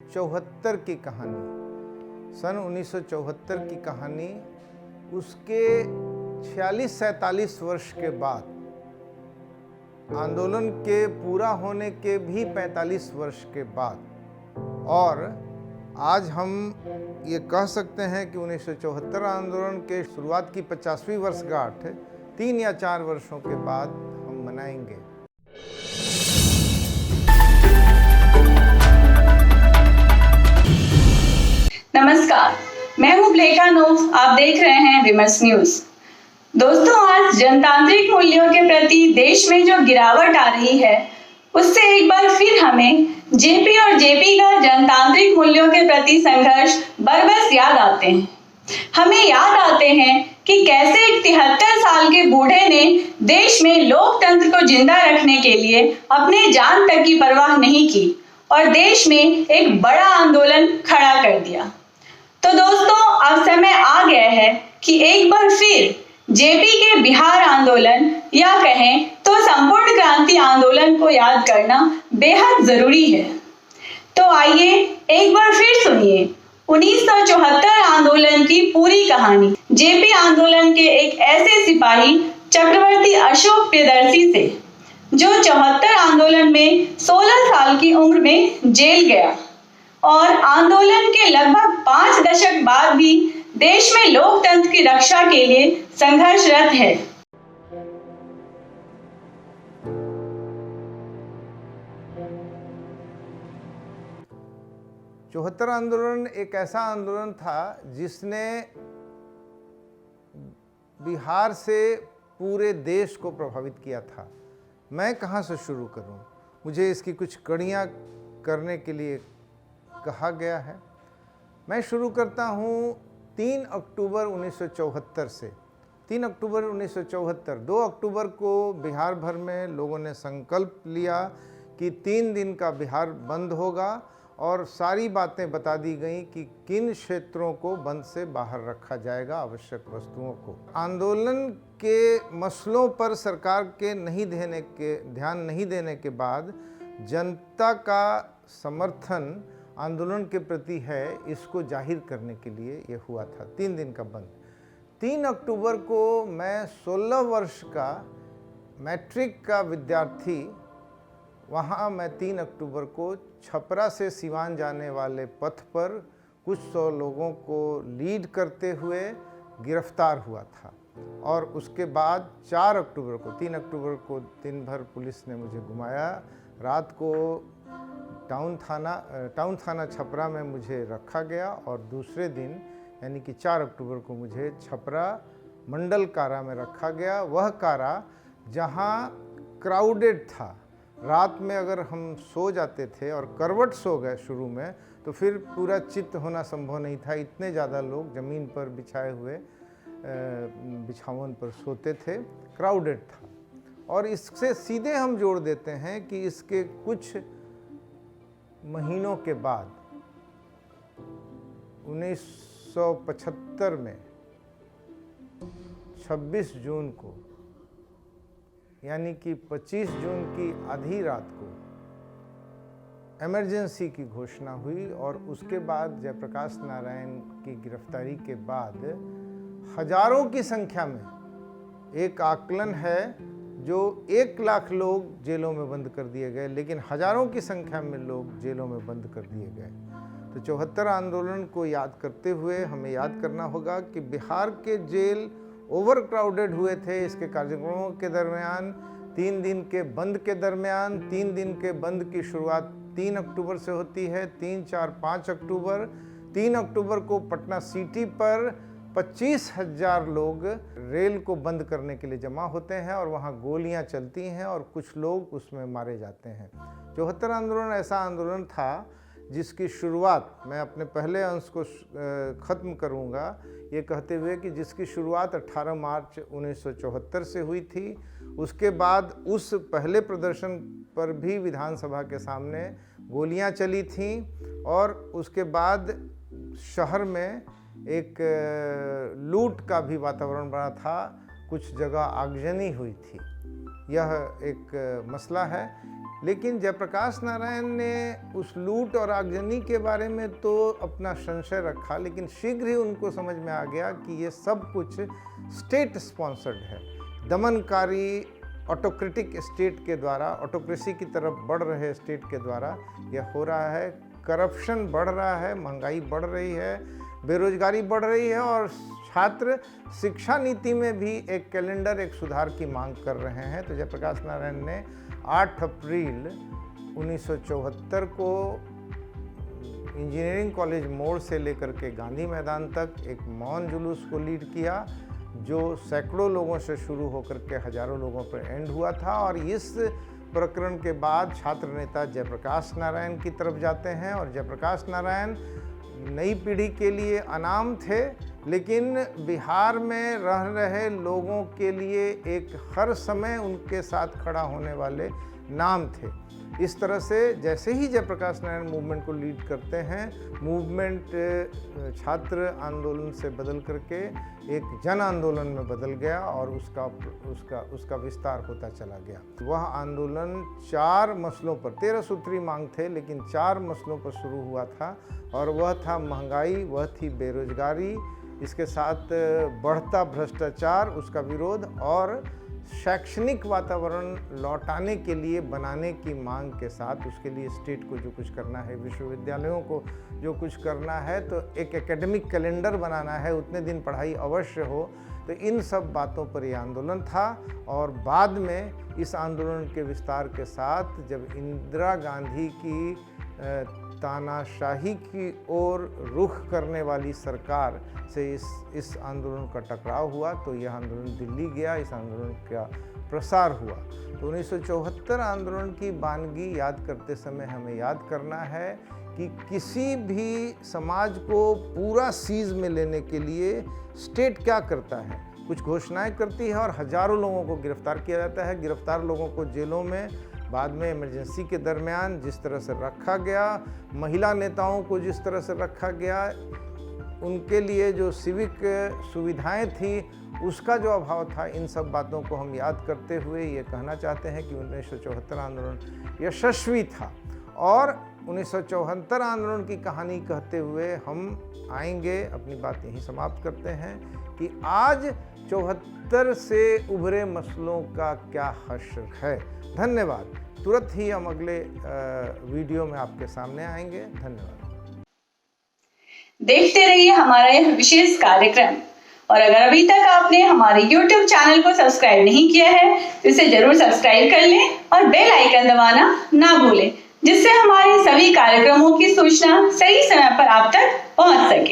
74 की कहानी, सन 1974 की कहानी, उसके 46-47 वर्ष के बाद, आंदोलन के पूरा होने के भी 45 वर्ष के बाद, और आज हम ये कह सकते हैं कि 1974 आंदोलन के शुरुआत की 50वीं वर्षगांठ 3 या 4 वर्षों के बाद हम मनाएंगे। नमस्कार, मैं हूं ब्लेका नोव। आप देख रहे हैं विमर्श न्यूज। दोस्तों, आज जनतांत्रिक मूल्यों के प्रति देश में जो गिरावट आ रही है, उससे एक बार फिर हमें जेपी और जेपी का जनतांत्रिक मूल्यों के प्रति संघर्ष बरबस याद आते हैं। हमें याद आते हैं कि कैसे एक 73 साल के बूढ़े ने देश में लोकतंत्र को जिंदा रखने के लिए अपने जान तक की परवाह नहीं की और देश में एक बड़ा आंदोलन खड़ा कर दिया। तो दोस्तों, अब समय आ गया है कि एक बार फिर जेपी के बिहार आंदोलन या कहें तो संपूर्ण क्रांति आंदोलन को याद करना बेहद जरूरी है। तो आइए एक बार फिर सुनिए 1974 आंदोलन की पूरी कहानी जेपी आंदोलन के एक ऐसे सिपाही चक्रवर्ती अशोक प्रियदर्शी से, जो 74 आंदोलन में 16 साल की उम्र में जेल गया और आंदोलन के लगभग 5 दशक बाद भी देश में लोकतंत्र की रक्षा के लिए संघर्षरत है। चौहत्तर आंदोलन एक ऐसा आंदोलन था जिसने बिहार से पूरे देश को प्रभावित किया था। मैं कहाँ से शुरू करूँ? मुझे इसकी कुछ कड़ियाँ करने के लिए कहा गया है। मैं शुरू करता हूँ 3 अक्टूबर 1974 से। 3 अक्टूबर 1974, 2 अक्टूबर को बिहार भर में लोगों ने संकल्प लिया कि 3 दिन का बिहार बंद होगा और सारी बातें बता दी गई कि किन क्षेत्रों को बंद से बाहर रखा जाएगा, आवश्यक वस्तुओं को। आंदोलन के मसलों पर सरकार के ध्यान नहीं देने के बाद जनता का समर्थन आंदोलन के प्रति है, इसको जाहिर करने के लिए ये हुआ था 3 दिन का बंद। 3 अक्टूबर को मैं 16 वर्ष का मैट्रिक का विद्यार्थी, वहाँ मैं 3 अक्टूबर को छपरा से सिवान जाने वाले पथ पर कुछ 100 लोगों को लीड करते हुए गिरफ्तार हुआ था। और उसके बाद 4 अक्टूबर को, 3 अक्टूबर को दिन भर पुलिस ने मुझे घुमाया। रात को टाउन थाना छपरा में मुझे रखा गया और दूसरे दिन यानी कि 4 अक्टूबर को मुझे छपरा मंडल कारा में रखा गया। वह कारा जहाँ क्राउडेड था, रात में अगर हम सो जाते थे और करवट सो गए शुरू में, तो फिर पूरा चित्त होना संभव नहीं था। इतने ज़्यादा लोग ज़मीन पर बिछाए हुए बिछावन पर सोते थे, क्राउडेड था। और इससे सीधे हम जोड़ देते हैं कि इसके कुछ महीनों के बाद 1975 में 26 जून को, यानी कि 25 जून की आधी रात को इमरजेंसी की घोषणा हुई और उसके बाद जयप्रकाश नारायण की गिरफ्तारी के बाद हजारों की संख्या में, एक आकलन है जो 1 लाख लोग जेलों में बंद कर दिए गए, लेकिन हजारों की संख्या में लोग जेलों में बंद कर दिए गए। तो 74 आंदोलन को याद करते हुए हमें याद करना होगा कि बिहार के जेल ओवर क्राउडेड हुए थे। इसके कार्यक्रमों के दरमियान, 3 दिन के बंद के दरमियान, 3 दिन के बंद की शुरुआत 3 अक्टूबर से होती है, 3, 4, 5 अक्टूबर। 3 अक्टूबर को पटना सिटी पर 25,000 लोग रेल को बंद करने के लिए जमा होते हैं और वहाँ गोलियाँ चलती हैं और कुछ लोग उसमें मारे जाते हैं। 74 आंदोलन ऐसा आंदोलन था जिसकी शुरुआत, मैं अपने पहले अंश को ख़त्म करूँगा ये कहते हुए कि जिसकी शुरुआत 18 मार्च 1974 से हुई थी। उसके बाद उस पहले प्रदर्शन पर भी विधानसभा के सामने गोलियां चली थीं और उसके बाद शहर में एक लूट का भी वातावरण बना था, कुछ जगह आगजनी हुई थी। यह एक मसला है। लेकिन जयप्रकाश नारायण ने उस लूट और आगजनी के बारे में तो अपना संशय रखा, लेकिन शीघ्र ही उनको समझ में आ गया कि ये सब कुछ स्टेट स्पॉन्सर्ड है। दमनकारी ऑटोक्रेटिक स्टेट के द्वारा, ऑटोक्रेसी की तरफ बढ़ रहे स्टेट के द्वारा यह हो रहा है। करप्शन बढ़ रहा है, महंगाई बढ़ रही है, बेरोजगारी बढ़ रही है और छात्र शिक्षा नीति में भी एक कैलेंडर, एक सुधार की मांग कर रहे हैं। तो जयप्रकाश नारायण ने 8 अप्रैल 1974 को इंजीनियरिंग कॉलेज मोड़ से लेकर के गांधी मैदान तक एक मौन जुलूस को लीड किया, जो सैकड़ों लोगों से शुरू होकर के हजारों लोगों पर एंड हुआ था। और इस प्रकरण के बाद छात्र नेता जयप्रकाश नारायण की तरफ जाते हैं। और जयप्रकाश नारायण नई पीढ़ी के लिए अनाम थे, लेकिन बिहार में रह रहे लोगों के लिए एक हर समय उनके साथ खड़ा होने वाले नाम थे। इस तरह से जैसे ही जयप्रकाश नारायण मूवमेंट को लीड करते हैं, मूवमेंट छात्र आंदोलन से बदल करके एक जन आंदोलन में बदल गया और उसका विस्तार होता चला गया। वह आंदोलन 4 मसलों पर, 13 सूत्री मांग थे, लेकिन 4 मसलों पर शुरू हुआ था। और वह था महंगाई, वह थी बेरोजगारी, इसके साथ बढ़ता भ्रष्टाचार, उसका विरोध, और शैक्षणिक वातावरण लौटाने के लिए बनाने की मांग के साथ उसके लिए स्टेट को जो कुछ करना है, विश्वविद्यालयों को जो कुछ करना है, तो एक एकेडमिक कैलेंडर बनाना है, उतने दिन पढ़ाई अवश्य हो। तो इन सब बातों पर ये आंदोलन था। और बाद में इस आंदोलन के विस्तार के साथ जब इंदिरा गांधी की तानाशाही की ओर रुख करने वाली सरकार से इस आंदोलन का टकराव हुआ, तो यह आंदोलन दिल्ली गया, इस आंदोलन का प्रसार हुआ। तो 1974 आंदोलन की वानगी याद करते समय हमें याद करना है कि किसी भी समाज को पूरा सीज में लेने के लिए स्टेट क्या करता है, कुछ घोषणाएं करती है और हजारों लोगों को गिरफ्तार किया जाता है। गिरफ्तार लोगों को जेलों में बाद में इमरजेंसी के दरमियान जिस तरह से रखा गया, महिला नेताओं को जिस तरह से रखा गया, उनके लिए जो सिविक सुविधाएं थी उसका जो अभाव था, इन सब बातों को हम याद करते हुए ये कहना चाहते हैं कि 1974 आंदोलन यशस्वी था। और 1974 आंदोलन की कहानी कहते हुए हम आएंगे, अपनी बात यहीं समाप्त करते हैं कि आज 74 से उभरे मसलों का क्या हश्र है। धन्यवाद। तुरंत ही हम अगले वीडियो में आपके सामने आएंगे। धन्यवाद। देखते रहिए हमारा यह विशेष कार्यक्रम। और अगर अभी तक आपने हमारे YouTube चैनल को सब्सक्राइब नहीं किया है तो इसे जरूर सब्सक्राइब कर लें और बेल आइकन दबाना ना भूलें, जिससे हमारे सभी कार्यक्रमों की सूचना सही समय पर आप तक पहुंच सके।